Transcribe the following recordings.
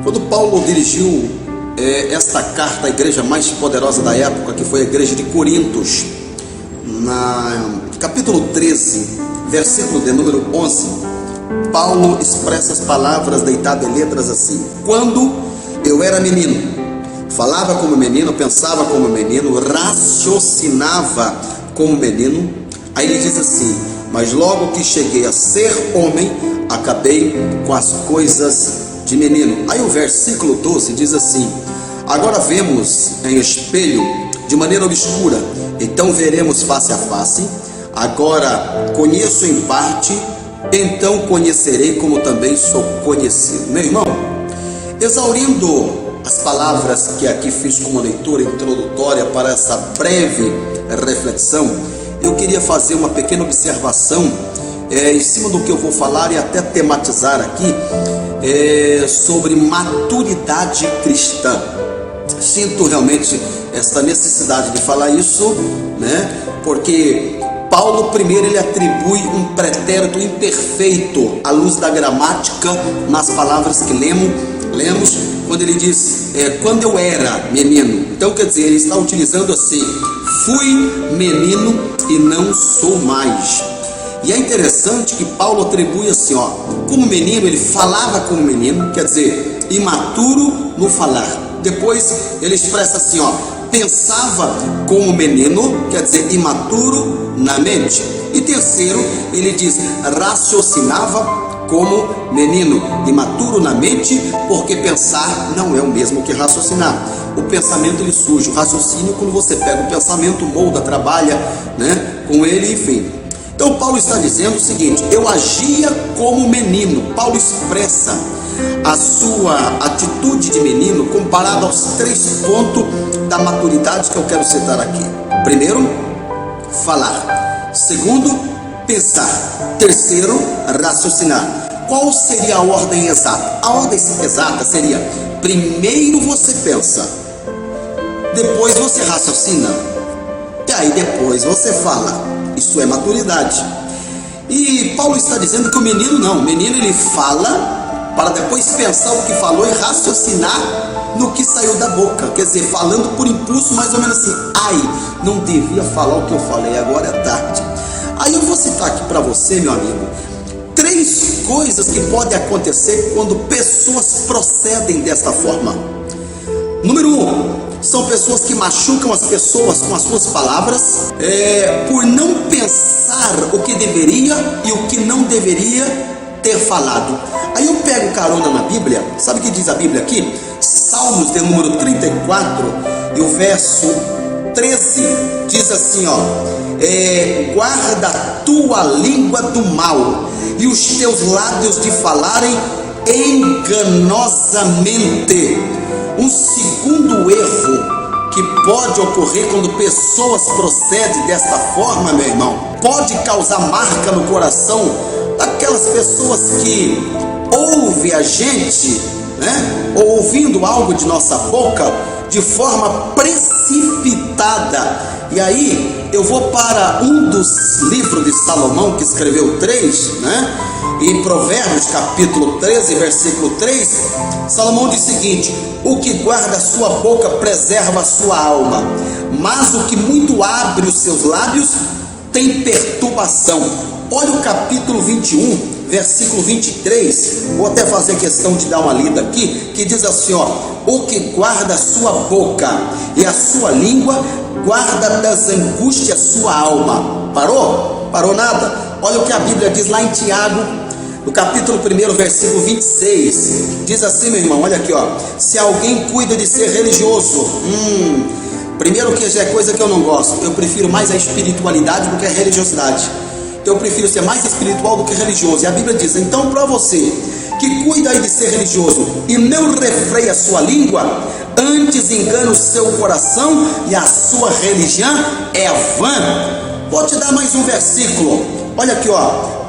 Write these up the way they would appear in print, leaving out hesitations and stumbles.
Quando Paulo dirigiu esta carta à igreja mais poderosa da época, que foi a igreja de Corintos, na capítulo 13, versículo de número 11, Paulo expressa as palavras deitadas em letras assim: quando eu era menino, falava como menino, pensava como menino, raciocinava como menino. Aí ele diz assim: mas logo que cheguei a ser homem, acabei com as coisas de menino. Aí o versículo 12 diz assim: agora vemos em espelho de maneira obscura, então veremos face a face. Agora conheço em parte, então conhecerei como também sou conhecido. Meu irmão, exaurindo as palavras que aqui fiz como leitura introdutória para essa breve reflexão, eu queria fazer uma pequena observação em cima do que eu vou falar e até tematizar aqui sobre maturidade cristã. Sinto realmente esta necessidade de falar isso, porque Paulo primeiro ele atribui um pretérito imperfeito à luz da gramática nas palavras que lemos, quando ele diz quando eu era menino. Então quer dizer, ele está utilizando assim: fui menino e não sou mais. E é interessante que Paulo atribui assim, como menino ele falava como menino, quer dizer, imaturo no falar. Depois ele expressa assim, pensava como menino, quer dizer, imaturo na mente. E terceiro, ele diz, raciocinava como menino, imaturo na mente, porque pensar não é o mesmo que raciocinar. O pensamento ele surge, o raciocínio, quando você pega o pensamento, molda, trabalha, com ele, enfim. Então Paulo está dizendo o seguinte: eu agia como menino. Paulo expressa a sua atitude de menino comparado aos 3 pontos da maturidade que eu quero citar aqui. Primeiro, falar. Segundo, pensar. Terceiro, raciocinar. Qual seria a ordem exata? A ordem exata seria: primeiro você pensa, depois você raciocina, e aí depois você fala. Isso é maturidade. E Paulo está dizendo que o menino não. O menino ele fala para depois pensar o que falou e raciocinar no que saiu da boca. Quer dizer, falando por impulso, mais ou menos assim: ai, não devia falar o que eu falei, agora é tarde. Aí eu vou citar aqui para você, meu amigo, 3 coisas que podem acontecer quando pessoas procedem desta forma. Número 1, são pessoas que machucam as pessoas com as suas palavras, por não pensar o que deveria e o que não deveria ter falado. Aí eu pego carona na Bíblia. Sabe o que diz a Bíblia aqui? Salmos de número 34 e o verso 13 diz assim, guarda a tua língua do mal e os teus lábios de falarem enganosamente. Um segundo erro que pode ocorrer quando pessoas procedem desta forma, meu irmão, pode causar marca no coração daquelas pessoas que ouvem a gente, ou ouvindo algo de nossa boca de forma precipitada. E aí eu vou para um dos livros de Salomão, que escreveu 3, em Provérbios capítulo 13, versículo 3, Salomão diz o seguinte: o que guarda a sua boca preserva a sua alma, mas o que muito abre os seus lábios tem perturbação. Olha o capítulo 21, versículo 23, vou até fazer questão de dar uma lida aqui, que diz assim, o que guarda a sua boca e a sua língua, guarda das angústias sua alma. Parou? Parou nada? Olha o que a Bíblia diz lá em Tiago, no capítulo 1, versículo 26, diz assim, meu irmão, olha aqui, se alguém cuida de ser religioso, primeiro que já é coisa que eu não gosto, eu prefiro mais a espiritualidade do que a religiosidade. Então eu prefiro ser mais espiritual do que religioso. E a Bíblia diz, então para você que cuida aí de ser religioso e não refreia a sua língua, antes engana o seu coração e a sua religião é vã. Vou te dar mais um versículo, olha aqui,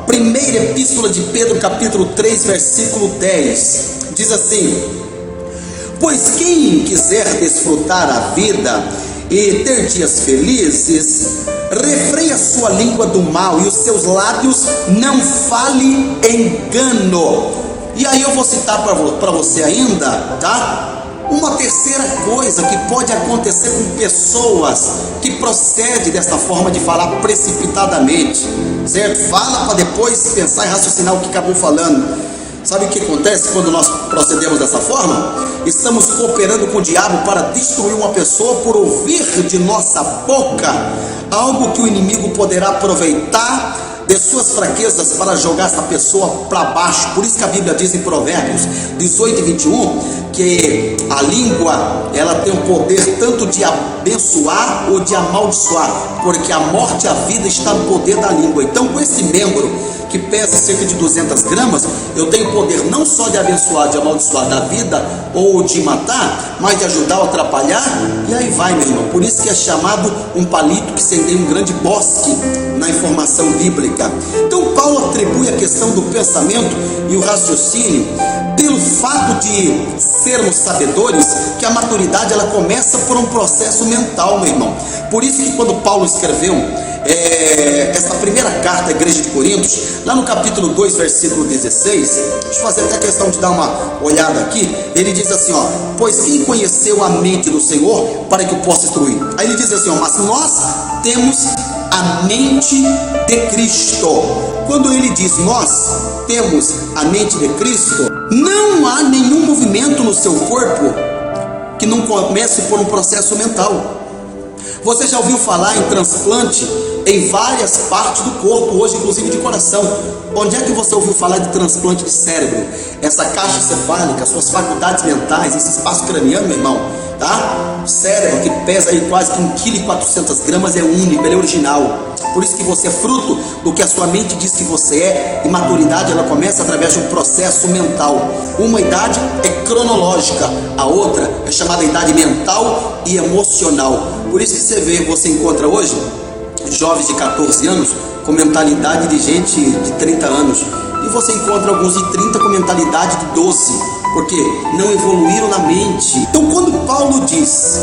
primeira epístola de Pedro, capítulo 3, versículo 10, diz assim: pois quem quiser desfrutar a vida e ter dias felizes, refreia a sua língua do mal e os seus lábios não fale engano. E aí eu vou citar para você ainda, tá? Uma terceira coisa que pode acontecer com pessoas que procedem dessa forma de falar precipitadamente, certo? Fala para depois pensar e raciocinar o que acabou falando. Sabe o que acontece quando nós procedemos dessa forma? Estamos cooperando com o diabo para destruir uma pessoa por ouvir de nossa boca algo que o inimigo poderá aproveitar de suas fraquezas para jogar essa pessoa para baixo. Por isso que a Bíblia diz em Provérbios 18 e 21 que a língua, ela tem o poder tanto de abençoar ou de amaldiçoar, porque a morte e a vida está no poder da língua. Então, com esse membro que pesa cerca de 200 gramas, eu tenho poder não só de abençoar, de amaldiçoar da vida ou de matar, mas de ajudar ou atrapalhar, e aí vai, meu irmão. Por isso que é chamado um palito que incendeia um grande bosque na informação bíblica. Então Paulo atribui a questão do pensamento e o raciocínio pelo fato de sermos sabedores que a maturidade ela começa por um processo mental, meu irmão. Por isso que quando Paulo escreveu essa primeira carta à igreja de Coríntios, lá no capítulo 2, versículo 16, deixa eu fazer até questão de dar uma olhada aqui. Ele diz assim, ó: pois quem conheceu a mente do Senhor para que o possa instruir? Aí ele diz assim, ó: mas nós temos a mente de Cristo. Quando ele diz nós temos a mente de Cristo, não há nenhum movimento no seu corpo que não comece por um processo mental. Você já ouviu falar em transplante em várias partes do corpo, hoje inclusive de coração. Onde é que você ouviu falar de transplante de cérebro? Essa caixa cefálica, suas faculdades mentais, esse espaço craniano, meu irmão, tá? O cérebro, que pesa aí quase que 1,4 kg, é único, ele é original. Por isso que você é fruto do que a sua mente diz que você é, e maturidade ela começa através de um processo mental. Uma idade é cronológica, a outra é chamada idade mental e emocional. Por isso que você encontra hoje jovens de 14 anos com mentalidade de gente de 30 anos, e você encontra alguns de 30 com mentalidade de 12, porque não evoluíram na mente. Então quando Paulo diz,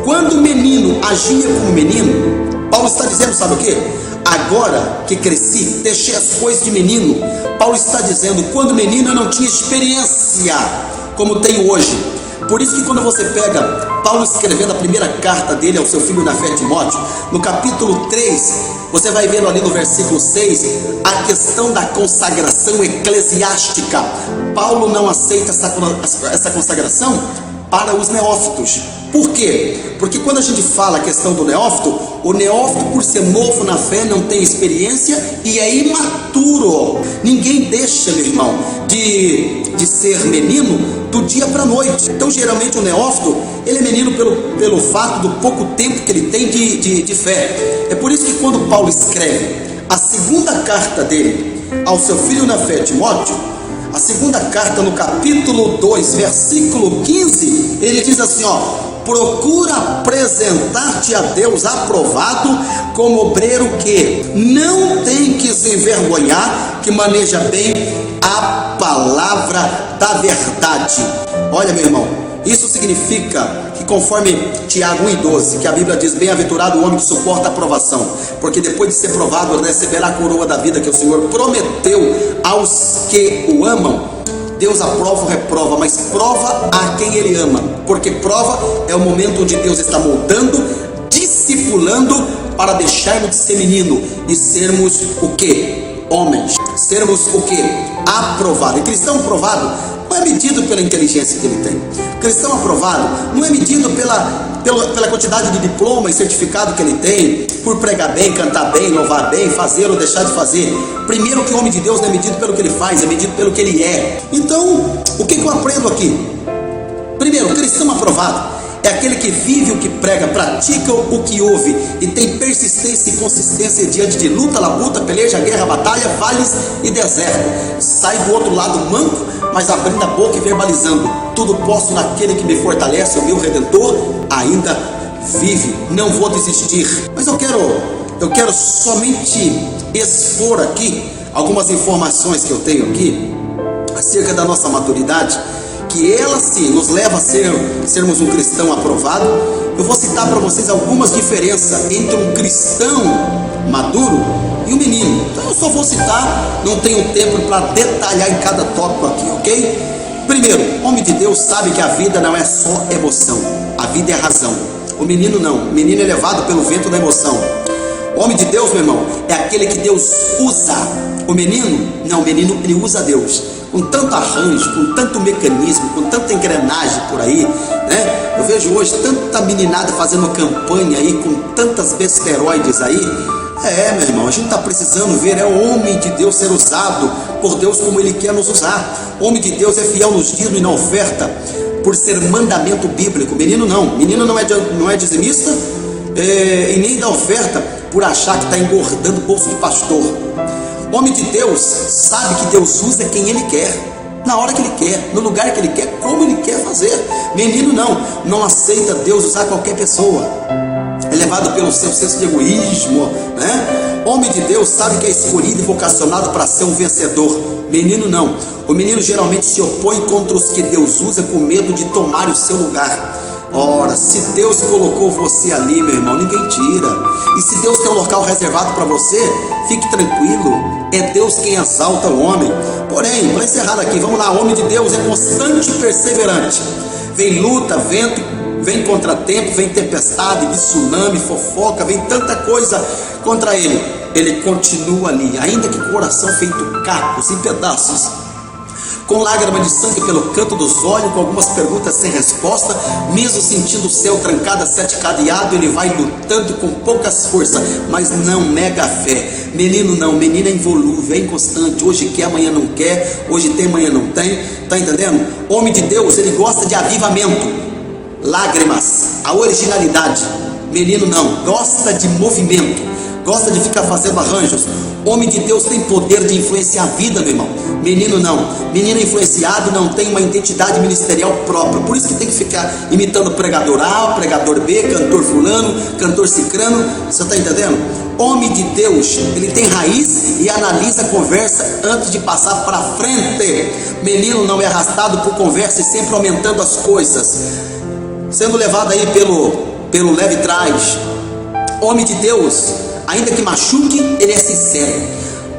quando o menino agia como menino, Paulo está dizendo, sabe o que? Agora que cresci, deixei as coisas de menino. Paulo está dizendo, quando menino eu não tinha experiência como tenho hoje. Por isso que quando você pega Paulo escrevendo a primeira carta dele ao seu filho na fé, Timóteo, no capítulo 3, você vai vendo ali no versículo 6, a questão da consagração eclesiástica. Paulo não aceita essa consagração para os neófitos. Por quê? Porque quando a gente fala a questão do neófito, o neófito, por ser novo na fé, não tem experiência e é imaturo. Ninguém deixa, meu irmão, de ser menino do dia para a noite. Então geralmente o neófito, ele é menino pelo fato do pouco tempo que ele tem de fé. É por isso que quando Paulo escreve a segunda carta dele ao seu filho na fé, Timóteo, a segunda carta no capítulo 2, versículo 15, ele diz assim, ó: procura apresentar-te a Deus aprovado, como obreiro que não tem que se envergonhar, que maneja bem a palavra da verdade. Olha, meu irmão, isso significa que, conforme Tiago 1,12, que a Bíblia diz, bem-aventurado o homem que suporta a provação, porque depois de ser provado, ele receberá a coroa da vida que o Senhor prometeu aos que o amam. Deus aprova ou reprova, mas prova a quem Ele ama, porque prova é o momento onde Deus está moldando, discipulando, para deixarmos de ser menino e sermos o que? Homens. Sermos o que? Aprovado. E cristão aprovado não é medido pela inteligência que ele tem. Cristão aprovado não é medido pela quantidade de diploma e certificado que ele tem, por pregar bem, cantar bem, louvar bem, fazer ou deixar de fazer. Primeiro, que o homem de Deus não é medido pelo que ele faz, é medido pelo que ele é. Então, o que eu aprendo aqui? Primeiro, cristão aprovado é aquele que vive o que prega, pratica o que ouve e tem persistência e consistência diante de luta, labuta, peleja, guerra, batalha, vales e deserto. Sai do outro lado manco, mas abrindo a boca e verbalizando: tudo posso naquele que me fortalece, o meu Redentor ainda vive. Não vou desistir. Mas eu quero somente expor aqui algumas informações que eu tenho aqui acerca da nossa maturidade. que ela sim nos leva a sermos um cristão aprovado, eu vou citar para vocês algumas diferenças entre um cristão maduro e um menino. Então eu só vou citar, não tenho tempo para detalhar em cada tópico aqui, ok? Primeiro, homem de Deus sabe que a vida não é só emoção, a vida é razão. O menino não, o menino é levado pelo vento da emoção. O homem de Deus, meu irmão, é aquele que Deus usa. O menino, não, o menino ele usa Deus. Com tanto arranjo, com tanto mecanismo, com tanta engrenagem por aí, né? Eu vejo hoje tanta meninada fazendo campanha aí, com tantas besteroides aí. Meu irmão, a gente está precisando ver, o homem de Deus ser usado por Deus como Ele quer nos usar. O homem de Deus é fiel nos dízimos e na oferta, por ser mandamento bíblico. Menino não é dizimista e nem dá oferta por achar que está engordando o bolso de pastor. Homem de Deus sabe que Deus usa quem Ele quer, na hora que Ele quer, no lugar que Ele quer, como Ele quer fazer. Menino não aceita Deus usar qualquer pessoa, é levado pelo seu senso de egoísmo, né? Homem de Deus sabe que é escolhido e vocacionado para ser um vencedor. Menino não, o menino geralmente se opõe contra os que Deus usa com medo de tomar o seu lugar. Ora, se Deus colocou você ali, meu irmão, ninguém tira. E se Deus tem um local reservado para você, fique tranquilo, é Deus quem exalta o homem. Porém, para encerrar aqui, vamos lá, o homem de Deus é constante e perseverante. Vem luta, vento, vem contratempo, vem tempestade, tsunami, fofoca, vem tanta coisa contra ele. Ele continua ali, ainda que com o coração feito cacos, em pedaços, com lágrimas de sangue pelo canto dos olhos, com algumas perguntas sem resposta, mesmo sentindo o céu trancado a 7 cadeados, ele vai lutando com poucas forças, mas não nega a fé. Menino não, menino é involúvel, é inconstante, hoje quer, amanhã não quer, hoje tem, amanhã não tem, tá entendendo? Homem de Deus, ele gosta de avivamento, lágrimas, a originalidade. Menino não, gosta de movimento, gosta de ficar fazendo arranjos. Homem de Deus tem poder de influenciar a vida, meu irmão. Menino não, menino influenciado não tem uma identidade ministerial própria, por isso que tem que ficar imitando pregador A, pregador B, cantor fulano, cantor cicrano. Você está entendendo? Homem de Deus, ele tem raiz e analisa a conversa antes de passar para frente. Menino não é arrastado por conversa e sempre aumentando as coisas, sendo levado aí pelo leve trás. Homem de Deus, ainda que machuque, ele é sincero,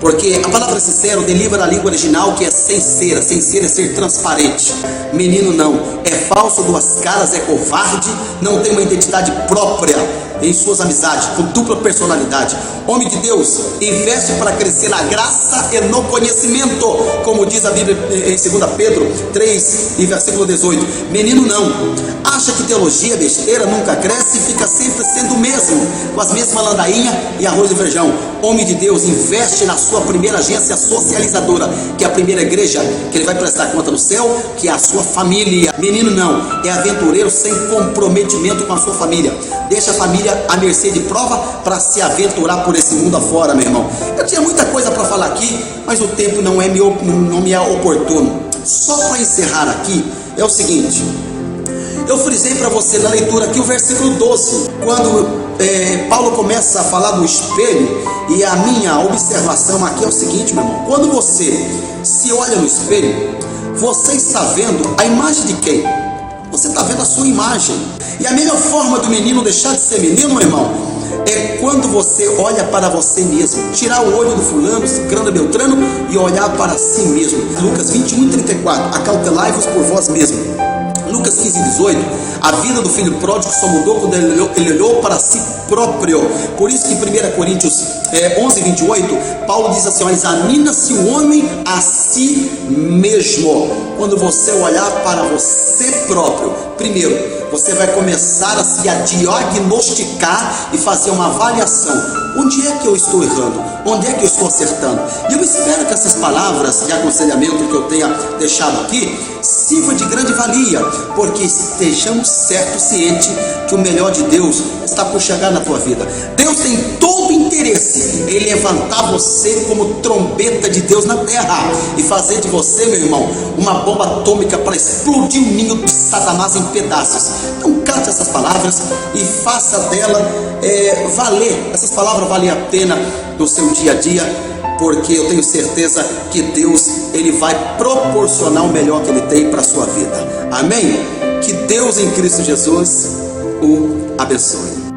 porque a palavra sincero deriva da língua original, que é sincera. Sincero é ser transparente. Menino não, é falso, duas caras, é covarde, não tem uma identidade própria em suas amizades, com dupla personalidade. Homem de Deus investe para crescer na graça e no conhecimento, como diz a Bíblia em 2 Pedro 3 e versículo 18. Menino não, acha que teologia é besteira, nunca cresce e fica sempre sendo o mesmo, com as mesmas ladainhas e arroz e feijão. Homem de Deus investe na sua primeira agência socializadora, que é a primeira igreja, que ele vai prestar conta no céu, que é a sua família. Menino não, é aventureiro sem comprometimento com a sua família, deixa a família à mercê de prova para se aventurar por esse mundo afora, meu irmão. Eu tinha muita coisa para falar aqui, mas o tempo não me é oportuno. Só para encerrar aqui, é o seguinte, eu frisei para você na leitura aqui o versículo 12, quando Paulo começa a falar do espelho, e a minha observação aqui é o seguinte, meu irmão, quando você se olha no espelho, você está vendo a imagem de quem? Você está vendo a sua imagem. E a melhor forma do menino deixar de ser menino, meu irmão, é quando você olha para você mesmo, tirar o olho do fulano, cicrano, beltrano e olhar para si mesmo. Lucas 21:34, acautelai-vos por vós mesmo. Lucas 15:18, a vida do filho pródigo só mudou quando ele olhou para si próprio. Por isso que em 1 Coríntios 11:28, Paulo diz assim, examina-se o homem a si mesmo. Quando você olhar para você próprio, primeiro, você vai começar a se diagnosticar e fazer uma avaliação. Onde é que eu estou errando? Onde é que eu estou acertando? E eu espero que essas palavras de aconselhamento que eu tenha deixado aqui sirva de grande valia, porque estejamos certos, cientes que o melhor de Deus está por chegar na tua vida. Deus tem todo interesse em levantar você como trombeta de Deus na terra e fazer de você, meu irmão, uma bomba atômica para explodir o ninho de Satanás em pedaços. Então cante essas palavras e faça dela valer. Essas palavras valem a pena no seu dia a dia. porque eu tenho certeza que Deus, Ele vai proporcionar o melhor que Ele tem para a sua vida. Amém? Que Deus em Cristo Jesus o abençoe.